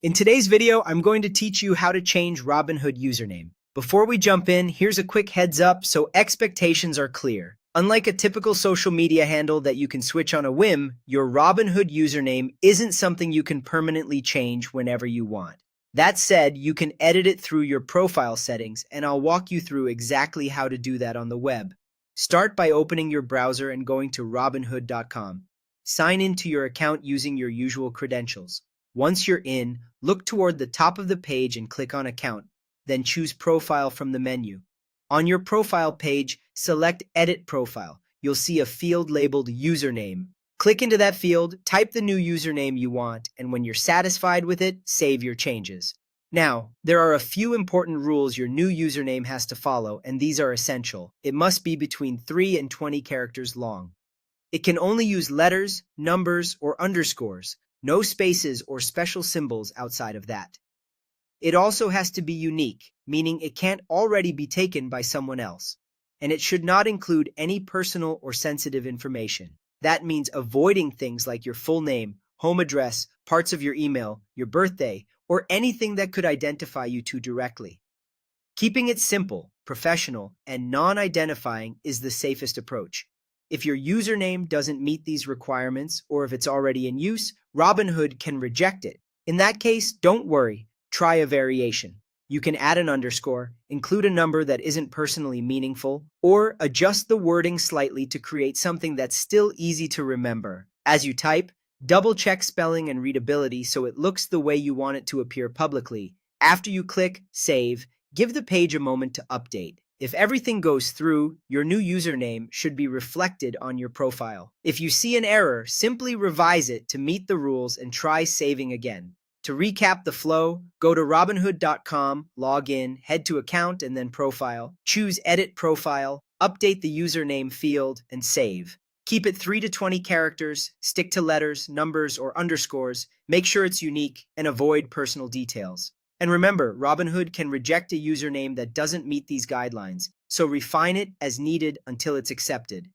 In today's video, I'm going to teach you how to change Robinhood username. Before we jump in, here's a quick heads up so expectations are clear. Unlike a typical social media handle that you can switch on a whim, your Robinhood username isn't something you can permanently change whenever you want. That said, you can edit it through your profile settings, and I'll walk you through exactly how to do that on the web. Start by opening your browser and going to robinhood.com. Sign into your account using your usual credentials. Once you're in, look toward the top of the page and click on Account, then choose Profile from the menu. On your profile page, select Edit Profile. You'll see a field labeled Username. Click into that field, type the new username you want, and when you're satisfied with it, save your changes. Now, there are a few important rules your new username has to follow, and these are essential. It must be between 3 and 20 characters long. It can only use letters, numbers, or underscores. No spaces or special symbols outside of that. It also has to be unique, meaning it can't already be taken by someone else. And it should not include any personal or sensitive information. That means avoiding things like your full name, home address, parts of your email, your birthday, or anything that could identify you too directly. Keeping it simple, professional, and non-identifying is the safest approach. If your username doesn't meet these requirements, or if it's already in use, Robinhood can reject it. In that case, don't worry, try a variation. You can add an underscore, include a number that isn't personally meaningful, or adjust the wording slightly to create something that's still easy to remember. As you type, double-check spelling and readability so it looks the way you want it to appear publicly. After you click Save, give the page a moment to update. If everything goes through, your new username should be reflected on your profile. If you see an error, simply revise it to meet the rules and try saving again. To recap the flow, go to robinhood.com, log in, head to Account and then Profile, choose Edit Profile, update the username field, and save. Keep it 3 to 20 characters, stick to letters, numbers, or underscores, make sure it's unique, and avoid personal details. And remember, Robinhood can reject a username that doesn't meet these guidelines, so refine it as needed until it's accepted.